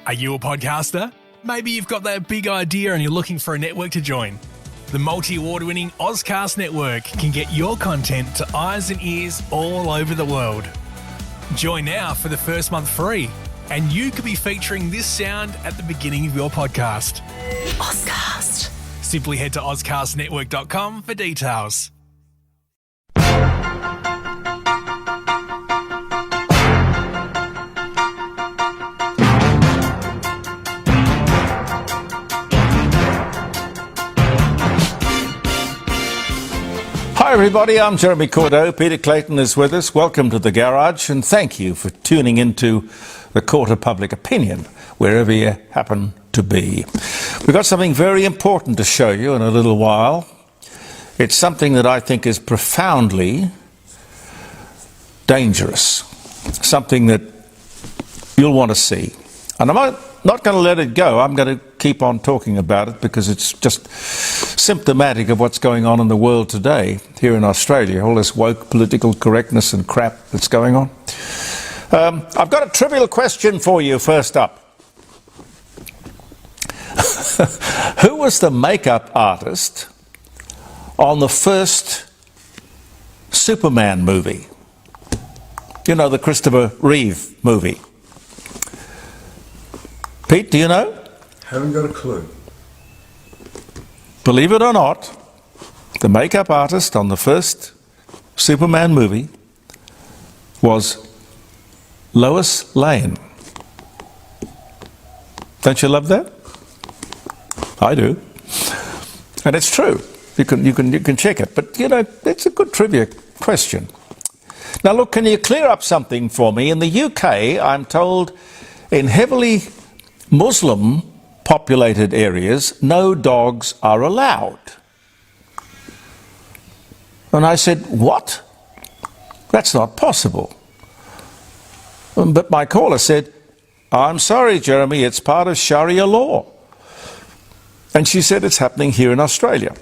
Are you a podcaster? Maybe you've got that big idea and you're looking for a network to join. The multi-award-winning Ozcast network can get your content to eyes and ears all over the world. Join now for the first month free, and you could be featuring this sound at the beginning of your podcast. Ozcast. Simply head to ozcastnetwork.com for details. Hi everybody, I'm Jeremy Cordeaux. Peter Clayton is with us. Welcome to the Garage, and thank you for tuning into the Court of Public Opinion, wherever you happen to be. We've got something very important to show you in a little while. It's something that I think is profoundly dangerous, something that you'll want to see. And I'm not going to let it go. I'm going to keep on talking about it because it's just symptomatic of what's going on in the world today here in Australia, all this woke political correctness and crap that's going on. I've got a trivial question for you first up. Who was the makeup artist on the first Superman movie? You know, the Christopher Reeve movie. Pete, do you know? Haven't got a clue. Believe it or not, the makeup artist on the first Superman movie was Lois Lane. Don't you love that? I do. And it's true. You can check it. But, you know, it's a good trivia question. Now, look, can you clear up something for me? In the UK, I'm told, in heavily Muslim populated areas, no dogs are allowed. And I said, what? That's not possible. But my caller said, I'm sorry, Jeremy, it's part of Sharia law. And she said it's happening here in Australia.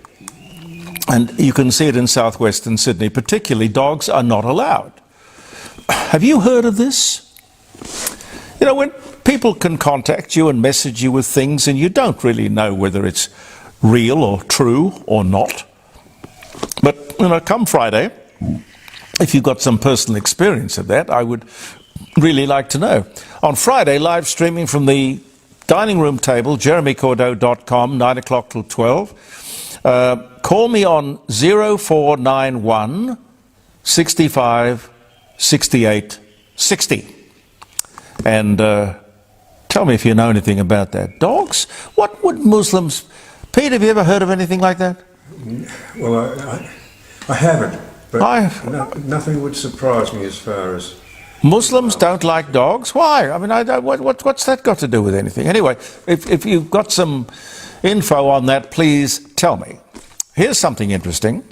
And you can see it in southwestern Sydney, particularly dogs are not allowed. Have you heard of this? You know, when people can contact you and message you with things and you don't really know whether it's real or true or not. But, you know, come Friday, if you've got some personal experience of that, I would really like to know. On Friday, live streaming from the dining room table, jeremycordeaux.com, 9 o'clock till 12. Call me on 0491 65 68 60. And tell me if you know anything about that. Dogs? What would Muslims... Pete, have you ever heard of anything like that? Well, I haven't, but nothing would surprise me as far as... Muslims don't like dogs? Why? I mean, what's that got to do with anything? Anyway, if you've got some info on that, please tell me. Here's something interesting.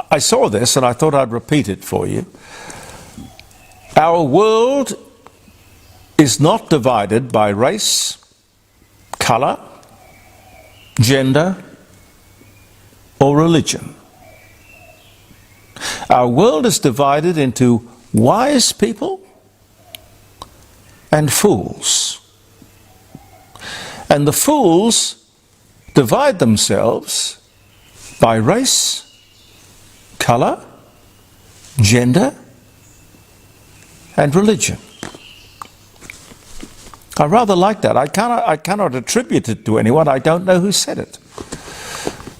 I saw this and I thought I'd repeat it for you. Our world is not divided by race, colour, gender, or religion. Our world is divided into wise people and fools. And the fools divide themselves by race, colour, gender, and religion. I rather like that. I cannot attribute it to anyone. I don't know who said it.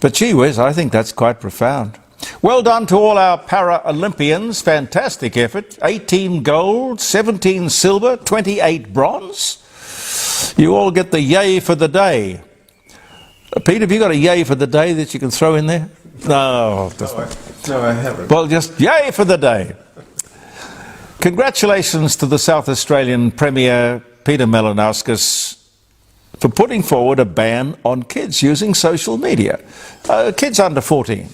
But gee whiz, I think that's quite profound. Well done to all our Para-Olympians. Fantastic effort. 18 gold, 17 silver, 28 bronze. You all get the yay for the day. Pete, have you got a yay for the day that you can throw in there? No. No, I haven't. Well, just yay for the day. Congratulations to the South Australian Premier, Peter Malinauskas, for putting forward a ban on kids using social media. Kids under 14.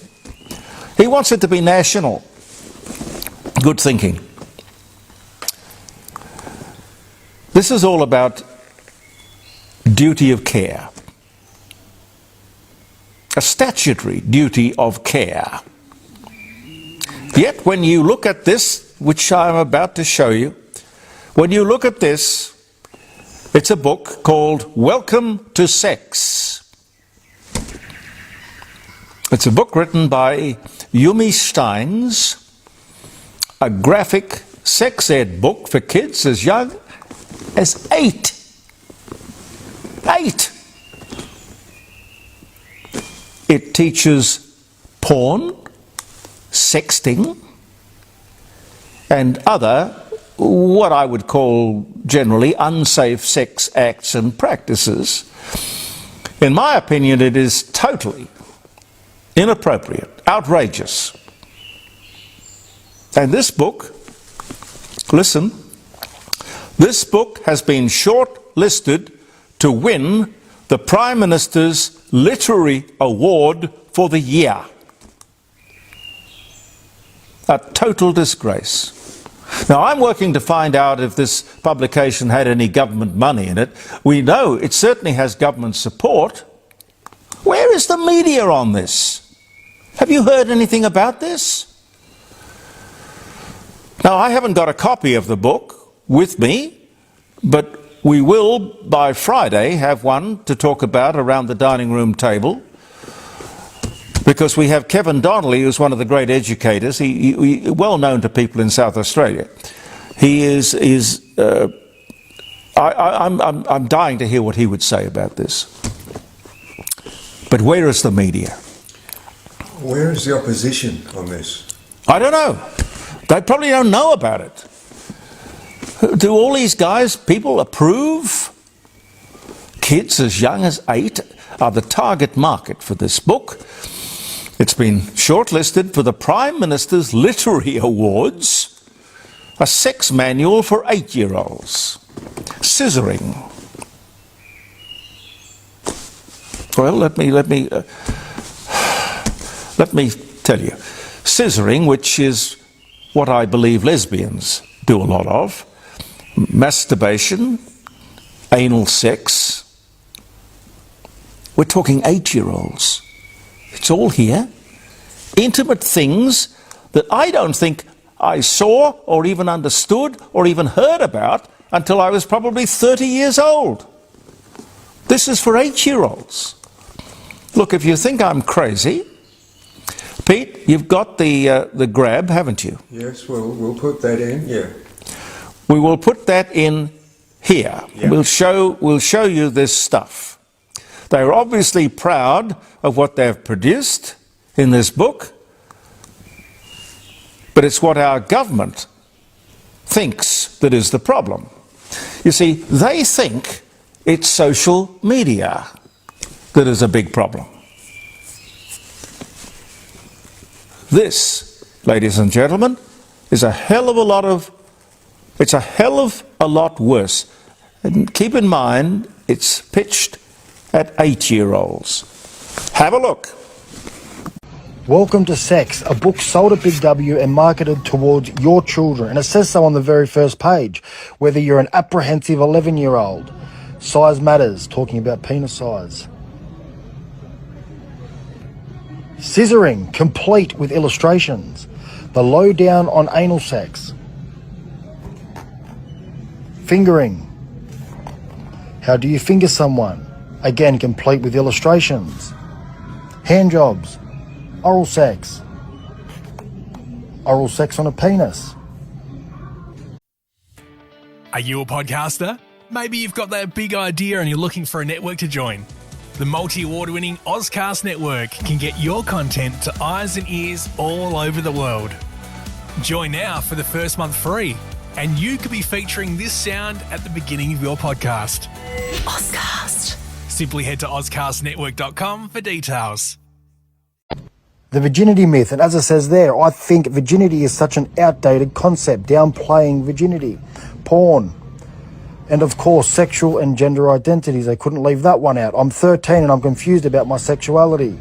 He wants it to be national. Good thinking. This is all about duty of care. A statutory duty of care. Yet when you look at this, which I'm about to show you, when you look at this, It's a book called Welcome to Sex. It's a book written by Yumi Steins, a graphic sex ed book for kids as young as 8. 8! It teaches porn, sexting, and other, what I would call generally unsafe sex acts and practices. In my opinion, it is totally inappropriate, outrageous. And this book, listen, this book has been shortlisted to win the Prime Minister's Literary Award for the year. A total disgrace. Now, I'm working to find out if this publication had any government money in it. We know it certainly has government support. Where is the media on this? Have you heard anything about this? Now, I haven't got a copy of the book with me, but we will, by Friday, have one to talk about around the dining room table, because we have Kevin Donnelly, who's one of the great educators, he well known to people in South Australia. He I'm dying to hear what he would say about this. But where is the media? Where is the opposition on this? I don't know. They probably don't know about it. Do all these guys, people approve? Kids as young as 8 are the target market for this book. It's been shortlisted for the Prime Minister's Literary Awards, a sex manual for 8-year-olds. Scissoring. Well, let me tell you. Scissoring, which is what I believe lesbians do a lot of, masturbation, anal sex. We're talking 8-year-olds. It's all here. Intimate things that I don't think I saw or even understood or even heard about until I was probably 30 years old. This is for 8-year-olds. Look, if you think I'm crazy, Pete, you've got the grab, haven't you? Yes, well, we'll put that in, yeah. We will put that in here. Yeah. We'll show you this stuff. They're obviously proud of what they've produced in this book, but it's what our government thinks that is the problem. You see, they think it's social media that is a big problem. This, ladies and gentlemen, is a hell of a lot worse. And keep in mind, it's pitched at 8-year-olds. Have a look. Welcome to Sex, a book sold at Big W and marketed towards your children. And it says so on the very first page, whether you're an apprehensive 11-year-old. Size matters, talking about penis size. Scissoring, complete with illustrations. The lowdown on anal sex. Fingering. How do you finger someone? Again, complete with illustrations. Hand jobs. Oral sex. Oral sex on a penis. Are you a podcaster? Maybe you've got that big idea and you're looking for a network to join. The multi-award-winning Ozcast Network can get your content to eyes and ears all over the world. Join now for the first month free, and you could be featuring this sound at the beginning of your podcast. Ozcast. Simply head to ozcastnetwork.com for details. The virginity myth, and as it says there, I think virginity is such an outdated concept, downplaying virginity, porn, and of course sexual and gender identities. They couldn't leave that one out. I'm 13 and I'm confused about my sexuality.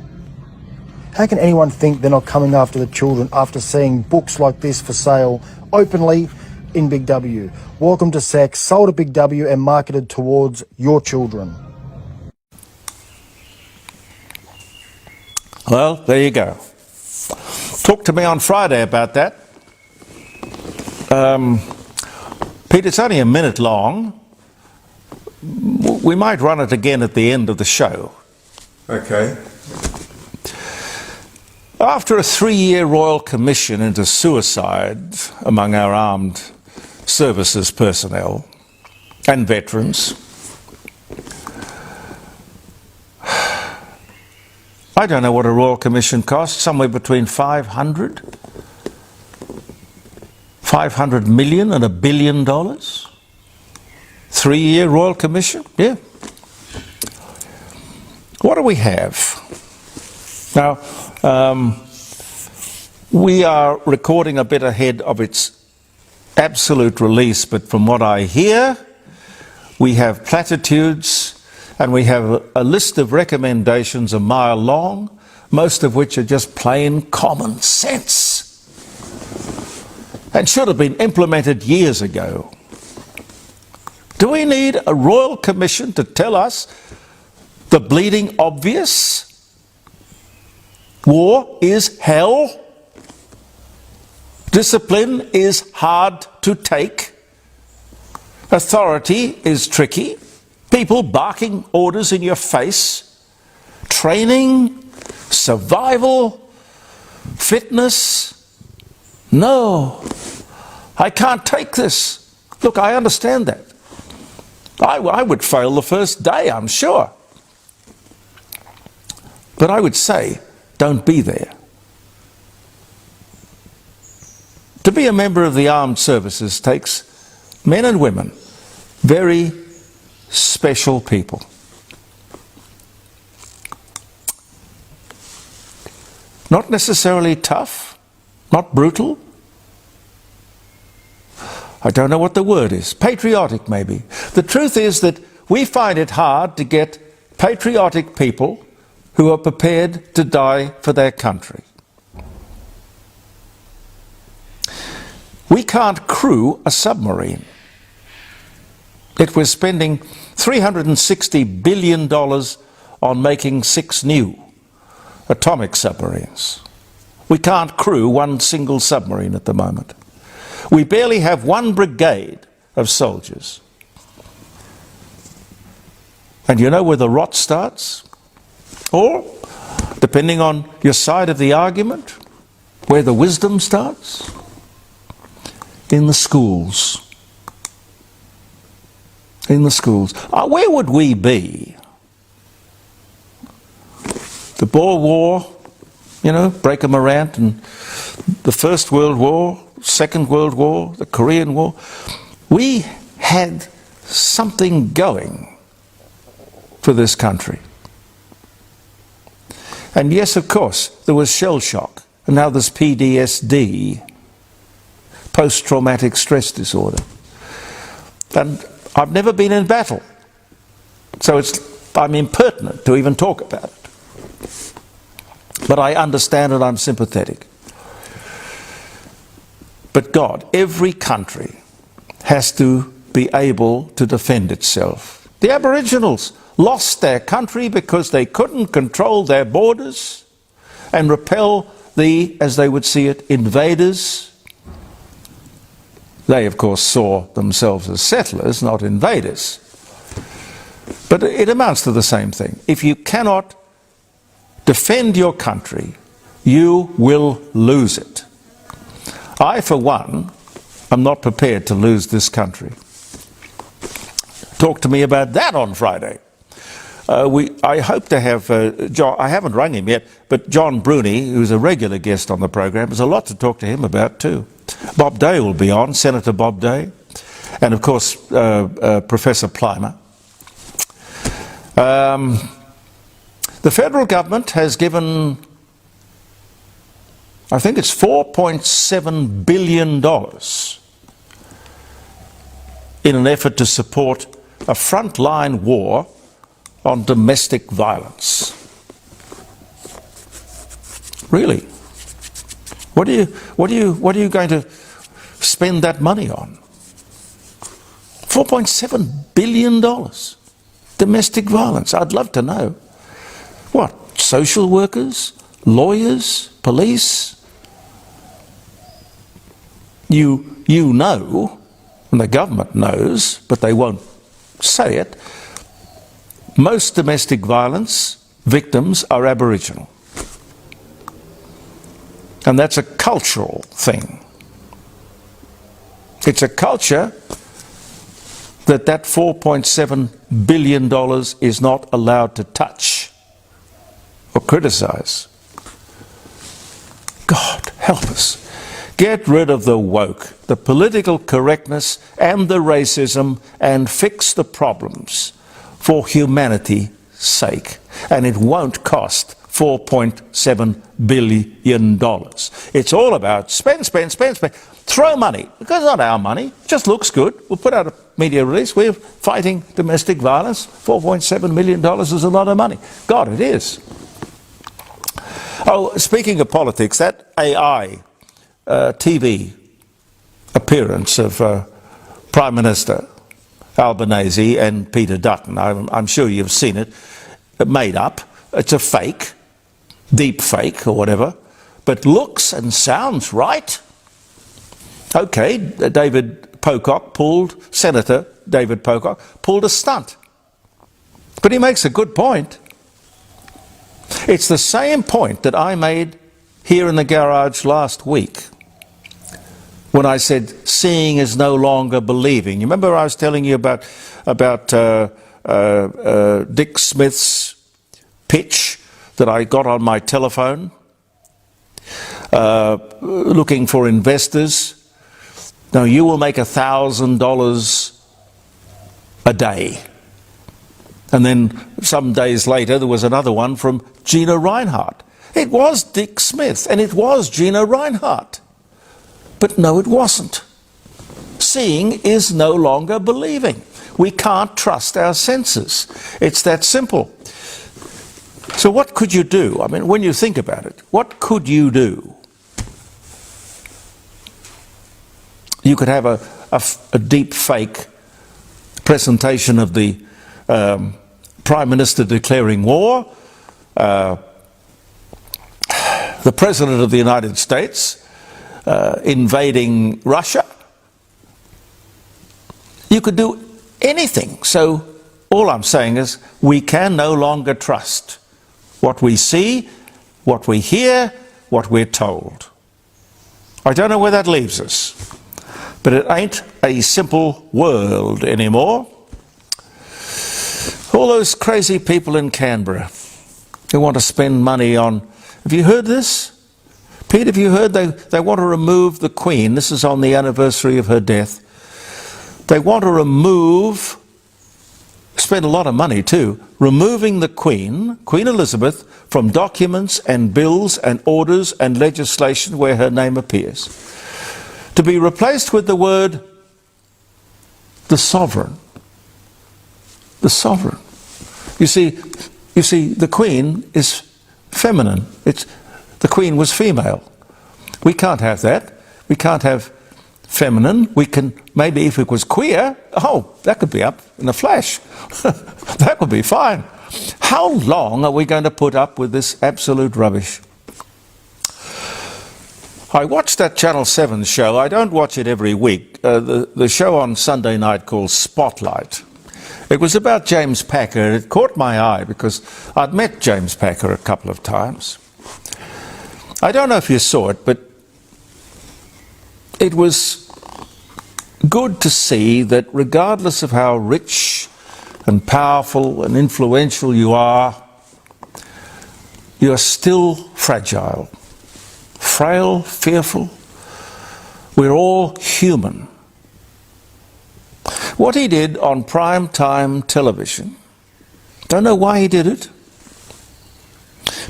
How can anyone think they're not coming after the children after seeing books like this for sale openly in Big W? Welcome to Sex, sold at Big W and marketed towards your children. Well, there you go. Talk to me on Friday about that. Pete, it's only a minute long, we might run it again at the end of the show. Okay. After a 3-year Royal Commission into suicide among our armed services personnel and veterans, I don't know what a Royal Commission costs, somewhere between 500 million and $1 billion. 3-year Royal Commission, yeah. What do we have? Now, we are recording a bit ahead of its absolute release, but from what I hear, we have platitudes and we have a list of recommendations a mile long, most of which are just plain common sense and should have been implemented years ago. Do we need a Royal Commission to tell us the bleeding obvious? War is hell. Discipline is hard to take. Authority is tricky. People barking orders in your face. Training, survival, fitness. No, I can't take this. Look, I understand that. I would fail the first day, I'm sure. But I would say, don't be there. To be a member of the armed services takes men and women, very special people. Not necessarily tough, not brutal. I don't know what the word is. Patriotic, maybe. The truth is that we find it hard to get patriotic people who are prepared to die for their country. We can't crew a submarine. Yet we're spending $360 billion on making 6 new atomic submarines. We can't crew one single submarine at the moment. We barely have 1 brigade of soldiers. And you know where the rot starts? Or, depending on your side of the argument, where the wisdom starts? In the schools. In the schools. Where would we be? The Boer War, you know, Breaker Morant, and the First World War, Second World War, the Korean War. We had something going for this country. And yes, of course, there was shell shock. And now there's PTSD, post-traumatic stress disorder. And I've never been in battle. So I'm impertinent to even talk about it. But I understand and I'm sympathetic. But God, every country has to be able to defend itself. The Aboriginals lost their country because they couldn't control their borders and repel the, as they would see it, invaders. They, of course, saw themselves as settlers, not invaders. But it amounts to the same thing. If you cannot defend your country, you will lose it. I, for one, am not prepared to lose this country. Talk to me about that on Friday. I hope to have John. I haven't rung him yet, but John Bruni, who's a regular guest on the program, there's a lot to talk to him about too. Bob Day will be on, Senator Bob Day, and of course Professor Plimer. The federal government has given, I think it's $4.7 billion in an effort to support a frontline war on domestic violence. Really? What are you going to spend that money on? $4.7 billion. Domestic violence. I'd love to know. What? Social workers? Lawyers? Police? You know, and the government knows, but they won't say it, most domestic violence victims are Aboriginal. And that's a cultural thing. It's a culture that $4.7 billion is not allowed to touch or criticize. God, help us. Get rid of the woke, the political correctness and the racism, and fix the problems for humanity's sake. And it won't cost $4.7 billion. It's all about spend. Throw money, because it's not our money, it just looks good. We'll put out a media release, we're fighting domestic violence. $4.7 million is a lot of money. God, it is. Oh, speaking of politics, that AI TV appearance of Prime Minister Albanese and Peter Dutton, I'm sure you've seen it, made up. It's a fake, deep fake or whatever, but looks and sounds right. Okay, Senator David Pocock pulled a stunt. But he makes a good point. It's the same point that I made here in the garage last week when I said seeing is no longer believing. You remember I was telling you about Dick Smith's pitch that I got on my telephone, looking for investors. Now you will make $1,000 a day. And then some days later there was another one from Gina Reinhardt. It was Dick Smith and it was Gina Reinhardt. But no, it wasn't. Seeing is no longer believing. We can't trust our senses. It's that simple. So what could you do? I mean, when you think about it, what could you do? You could have a deep fake presentation of the Prime Minister declaring war, the President of the United States invading Russia. You could do anything. So all I'm saying is we can no longer trust what we see, what we hear, what we're told. I don't know where that leaves us, but it ain't a simple world anymore. All those crazy people in Canberra who want to spend money on... Have you heard this? Pete, have you heard they want to remove the Queen? This is on the anniversary of her death. They want to spend a lot of money too, removing the Queen, Queen Elizabeth, from documents and bills and orders and legislation where her name appears, to be replaced with the word the sovereign. The sovereign. You see, the Queen is feminine. The Queen was female. We can't have that. We can't have feminine. We can, maybe if it was queer, that could be up in a flash. That would be fine. How long are we going to put up with this absolute rubbish? I watched that Channel 7 show. I don't watch it every week. The show on Sunday night called Spotlight. It was about James Packer. It caught my eye because I'd met James Packer a couple of times. I don't know if you saw it, but it was good to see that regardless of how rich and powerful and influential you are still fragile, frail, fearful. We're all human. What he did on prime time television, don't know why he did it,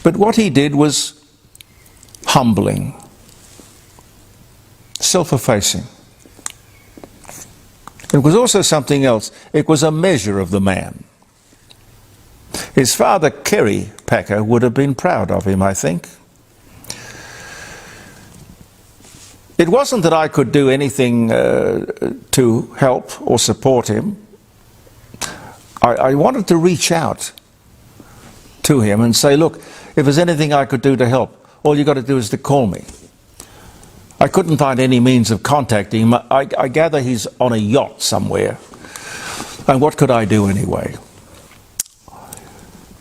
but what he did was humbling, self-effacing. It was also something else. It was a measure of the man. His father, Kerry Packer, would have been proud of him, I think. It wasn't that I could do anything to help or support him. I wanted to reach out to him and say, look, if there's anything I could do to help, all you got to do is to call me. I couldn't find any means of contacting him. I gather he's on a yacht somewhere. And what could I do anyway?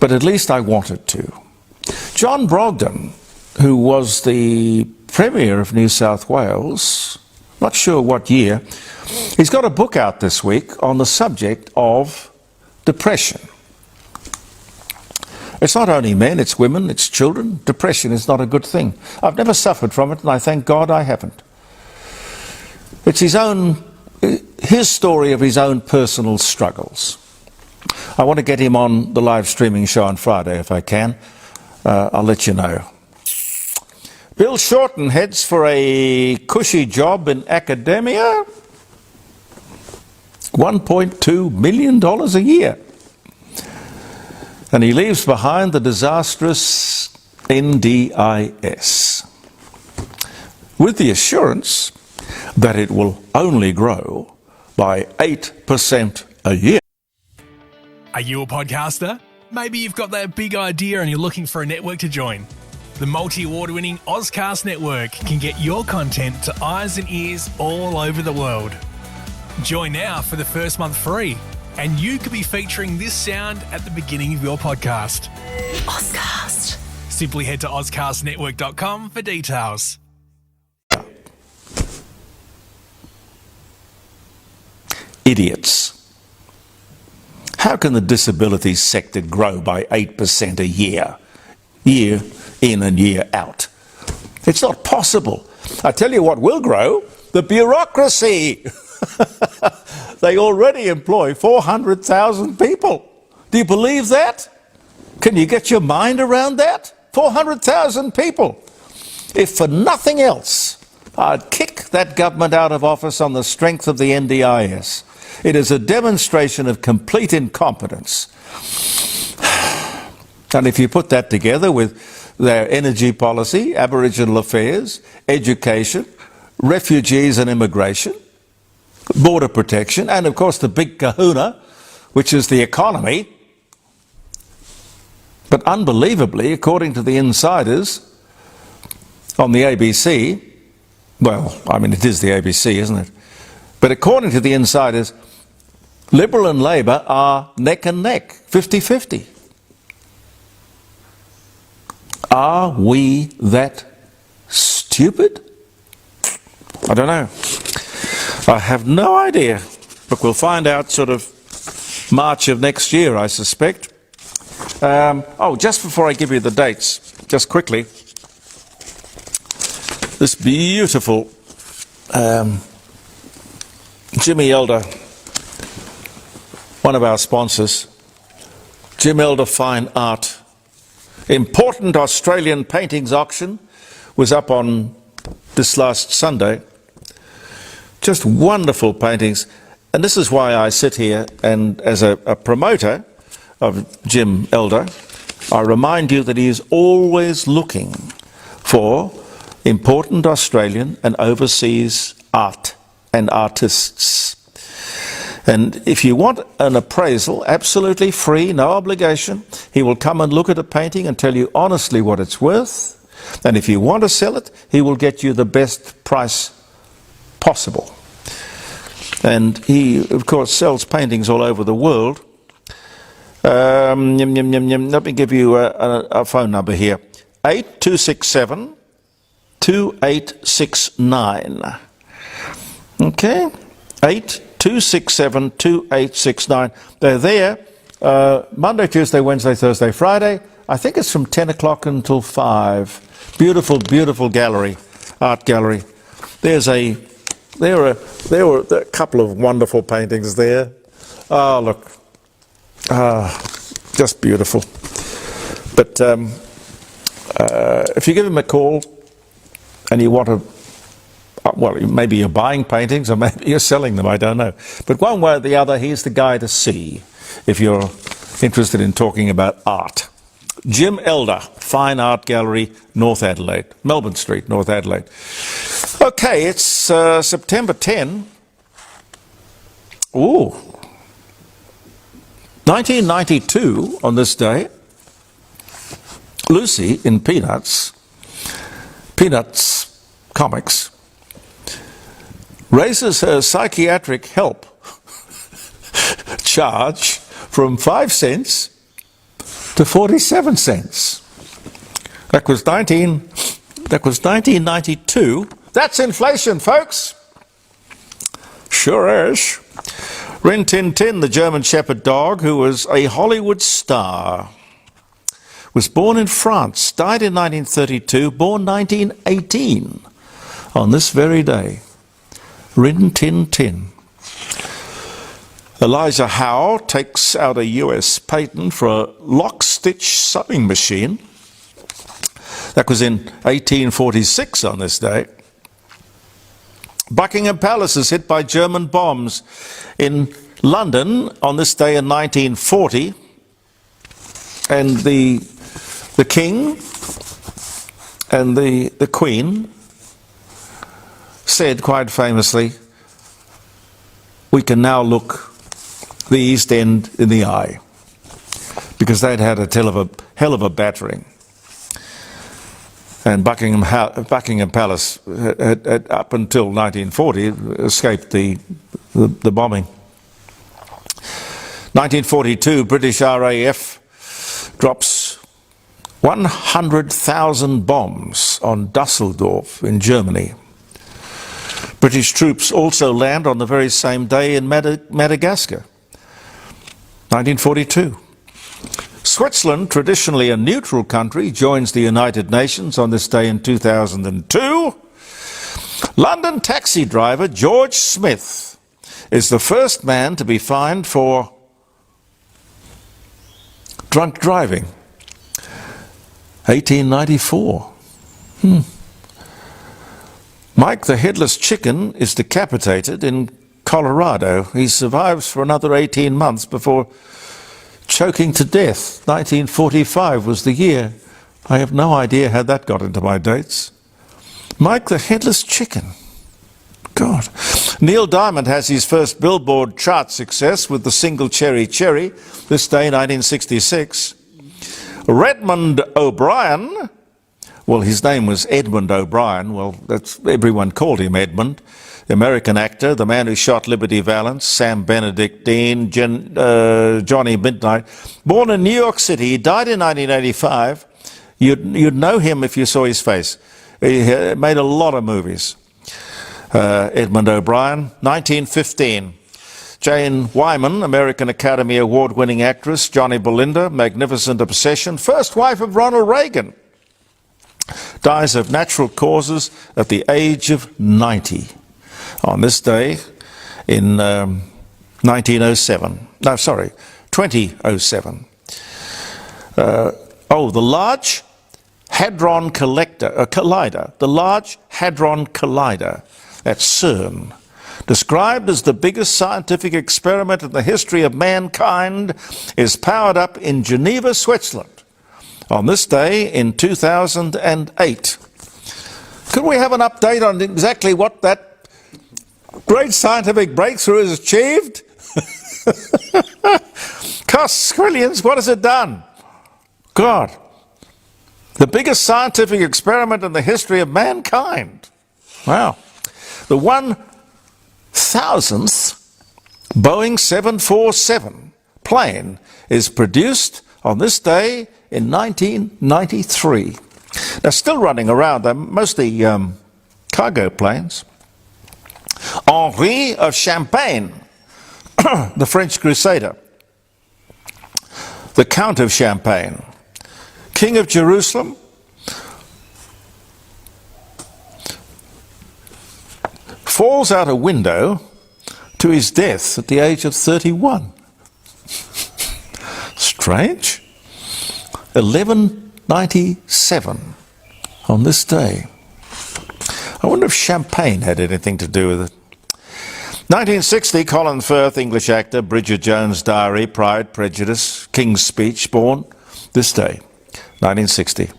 But at least I wanted to. John Brogden, who was the Premier of New South Wales, not sure what year, he's got a book out this week on the subject of depression. It's not only men, it's women, it's children. Depression is not a good thing. I've never suffered from it, and I thank God I haven't. It's his story of his own personal struggles. I want to get him on the live streaming show on Friday if I can. I'll let you know. Bill Shorten heads for a cushy job in academia. $1.2 million a year. And he leaves behind the disastrous NDIS, with the assurance that it will only grow by 8% a year. Are you a podcaster? Maybe you've got that big idea and you're looking for a network to join. The multi-award-winning Ozcast network can get your content to eyes and ears all over the world. Join now for the first month free, and you could be featuring this sound at the beginning of your podcast. Ozcast. Simply head to ozcastnetwork.com for details. Idiots. How can the disability sector grow by 8% a year in and year out? It's not possible. I tell you what will grow, the bureaucracy. They already employ 400,000 people. Do you believe that? Can you get your mind around that? 400,000 people. If for nothing else, I'd kick that government out of office on the strength of the NDIS. It is a demonstration of complete incompetence. And if you put that together with their energy policy, Aboriginal affairs, education, refugees and immigration, border protection, and of course the big kahuna, which is the economy. But unbelievably, according to the insiders on the ABC, well, I mean, it is the ABC, isn't it? But according to the insiders, Liberal and Labor are neck and neck, 50-50. Are we that stupid? I don't know. I have no idea. Look, we'll find out sort of March of next year, I suspect. Just before I give you the dates, just quickly, this beautiful Jimmy Elder, one of our sponsors, Jim Elder Fine Art, important Australian paintings auction, was up on this last Sunday. Just wonderful paintings. And this is why I sit here and as a promoter of Jim Elder, I remind you that he is always looking for important Australian and overseas art and artists. And if you want an appraisal, absolutely free, no obligation, he will come and look at a painting and tell you honestly what it's worth. And if you want to sell it, he will get you the best price possible. And he, of course, sells paintings all over the world. Let me give you a phone number here. 8267-2869. Okay? 8267-2869. They're there Monday, Tuesday, Wednesday, Thursday, Friday. I think it's from 10 o'clock until 5. Beautiful, beautiful gallery, art gallery. There were a couple of wonderful paintings there. Oh, look. Just beautiful. But if you give him a call and you want to, well, maybe you're buying paintings or maybe you're selling them, I don't know. But one way or the other, he's the guy to see if you're interested in talking about art. Jim Elder, Fine Art Gallery, North Adelaide, Melbourne Street, North Adelaide. Okay, it's September 10. Ooh. 1992, on this day, Lucy in Peanuts Comics, raises her psychiatric help charge from 5 cents to 47 cents. That was 1992. That's inflation, folks. Sure is. Rin Tin Tin, the German Shepherd dog, who was a Hollywood star, was born in France, died in 1932, born 1918, on this very day. Rin Tin Tin. Elijah Howe takes out a US patent for a lock-stitch sewing machine. That was in 1846 on this day. Buckingham Palace is hit by German bombs in London on this day in 1940. And the King and the Queen said quite famously, we can now look the East End in the eye, because they'd had a hell of a battering. And Buckingham Palace had, up until 1940, escaped the bombing. 1942, British RAF drops 100,000 bombs on Dusseldorf in Germany. British troops also land on the very same day in Madagascar. 1942. Switzerland, traditionally a neutral country, joins the United Nations on this day in 2002. London taxi driver George Smith is the first man to be fined for drunk driving. 1894. Mike the Headless Chicken is decapitated in Colorado. He survives for another 18 months before choking to death. 1945 was the year. I have no idea how that got into my dates. Mike the Headless Chicken. God. Neil Diamond has his first Billboard chart success with the single Cherry Cherry, this day 1966. Redmond O'Brien, well, his name was Edmund O'Brien, well, everyone called him Edmund. The American actor, the man who shot Liberty Valance, Sam Benedictine, Johnny Midnight. Born in New York City, he died in 1985. You'd know him if you saw his face. He made a lot of movies. Edmund O'Brien. 1915. Jane Wyman, American Academy Award-winning actress. Johnny Belinda, Magnificent Obsession. First wife of Ronald Reagan. Dies of natural causes at the age of 90. On this day in 2007. The Large Hadron Collider. The Large Hadron Collider at CERN. Described as the biggest scientific experiment in the history of mankind, is powered up in Geneva, Switzerland. On this day in 2008. Could we have an update on exactly what that great scientific breakthrough has achieved? Costs trillions. What has it done? God. The biggest scientific experiment in the history of mankind. Wow. The 1,000th Boeing 747 plane is produced on this day in 1993. They're still running around. They're mostly cargo planes. Henri of Champagne, the French Crusader. The Count of Champagne, King of Jerusalem, falls out a window to his death at the age of 31. Strange. 1197 on this day. I wonder if champagne had anything to do with it. 1960, Colin Firth, English actor, Bridget Jones' Diary, Pride, Prejudice, King's Speech, born this day, 1960.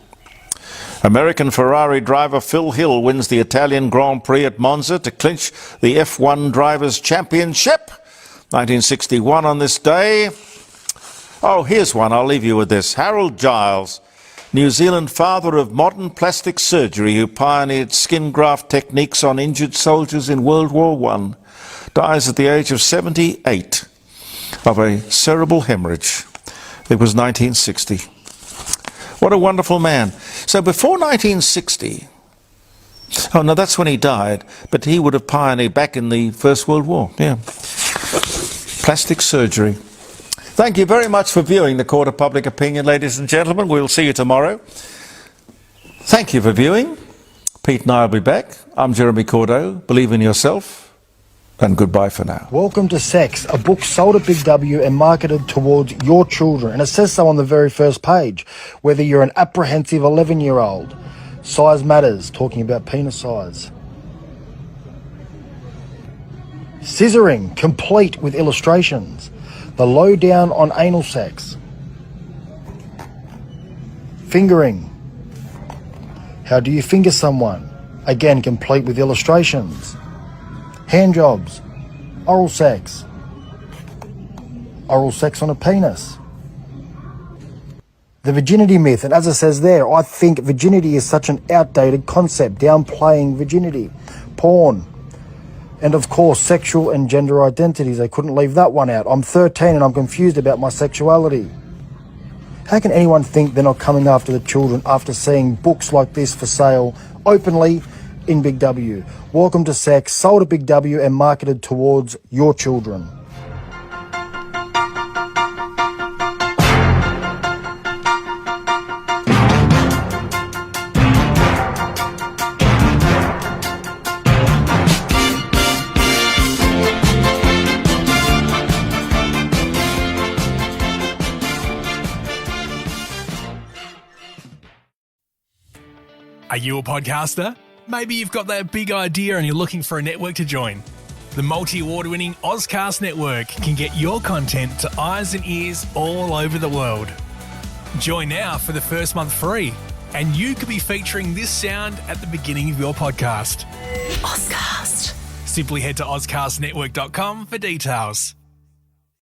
American Ferrari driver Phil Hill wins the Italian Grand Prix at Monza to clinch the F1 Drivers' Championship, 1961 on this day. Oh, here's one, I'll leave you with this. Harold Giles, New Zealand father of modern plastic surgery who pioneered skin graft techniques on injured soldiers in World War I, dies at the age of 78. of a cerebral hemorrhage. It was 1960. What a wonderful man. So before 1960, oh no, that's when he died, but he would have pioneered back in the First World War, yeah. Plastic surgery. Thank you very much for viewing the Court of Public Opinion, ladies and gentlemen. We'll see you tomorrow. Thank you for viewing. Pete and I will be back. I'm Jeremy Cordeaux. Believe in yourself. And goodbye for now. Welcome to Sex, a book sold at Big W and marketed towards your children. And it says so on the very first page. Whether you're an apprehensive 11-year-old, size matters, talking about penis size. Scissoring, complete with illustrations. The lowdown on anal sex. Fingering. How do you finger someone? Again, complete with illustrations. Hand jobs, oral sex on a penis. The virginity myth, and as it says there, I think virginity is such an outdated concept, downplaying virginity, porn, and of course sexual and gender identities. They couldn't leave that one out. I'm 13 and I'm confused about my sexuality. How can anyone think they're not coming after the children after seeing books like this for sale openly in Big W? Welcome to Sex, sold at Big W and marketed towards your children. Are you a podcaster? Maybe you've got that big idea and you're looking for a network to join. The multi-award-winning Ozcast network can get your content to eyes and ears all over the world. Join now for the first month free, and you could be featuring this sound at the beginning of your podcast. Ozcast. Simply head to ozcastnetwork.com for details.